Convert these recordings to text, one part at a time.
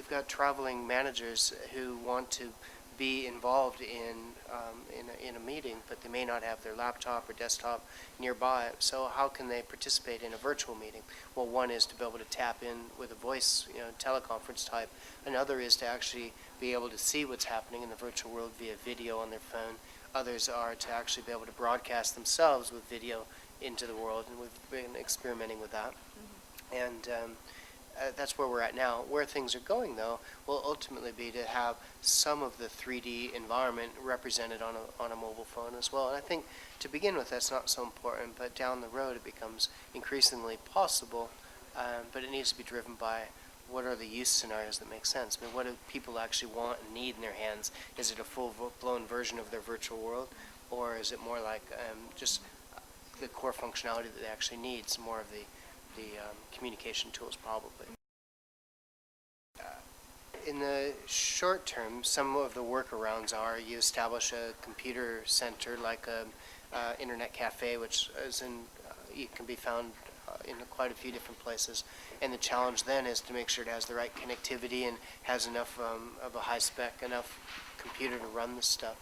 you've got traveling managers who want to be involved in a meeting, but they may not have their laptop or desktop nearby. So how can they participate in a virtual meeting? Well, one is to be able to tap in with a voice, teleconference type. Another is to actually be able to see what's happening in the virtual world via video on their phone. Others are to actually be able to broadcast themselves with video into the world, and we've been experimenting with that. And that's where we're at now. Where things are going, though, will ultimately be to have some of the 3D environment represented on a mobile phone as well. And I think to begin with, that's not so important, but down the road, it becomes increasingly possible. But it needs to be driven by what are the use scenarios that make sense. I mean, what do people actually want and need in their hands? Is it a full-blown version of their virtual world, or is it more like just the core functionality that they actually need? Some more of the communication tools, probably. In the short term, some of the workarounds are you establish a computer center like a internet cafe, which is it can be found in quite a few different places. And the challenge then is to make sure it has the right connectivity and has enough of a high spec, enough computer to run this stuff.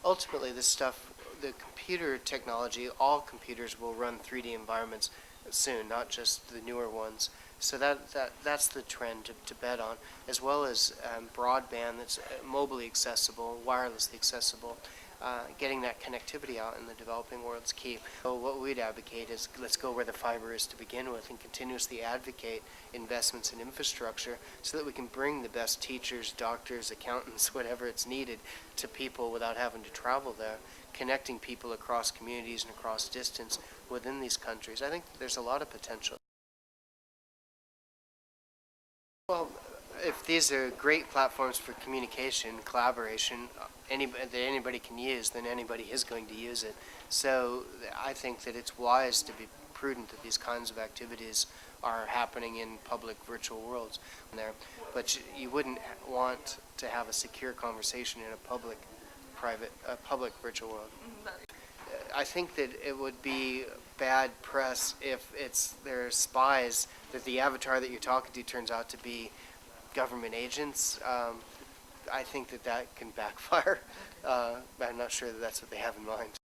Ultimately, this stuff, the computer technology, all computers will run 3D environments soon, not just the newer ones. So that's the trend to bet on, as well as broadband that's mobily accessible, wirelessly accessible. Getting that connectivity out in the developing world is key. So what we'd advocate is let's go where the fiber is to begin with and continuously advocate investments in infrastructure so that we can bring the best teachers, doctors, accountants, whatever it's needed to people without having to travel there, connecting people across communities and across distance within these countries. I think there's a lot of potential. Well, if these are great platforms for communication, collaboration, that anybody can use, then anybody is going to use it. So I think that it's wise to be prudent that these kinds of activities are happening in public virtual worlds there. But you wouldn't want to have a secure conversation in a public virtual world. I think that it would be bad press if there are spies, that the avatar that you're talking to turns out to be government agents. I think that can backfire. I'm not sure that that's what they have in mind.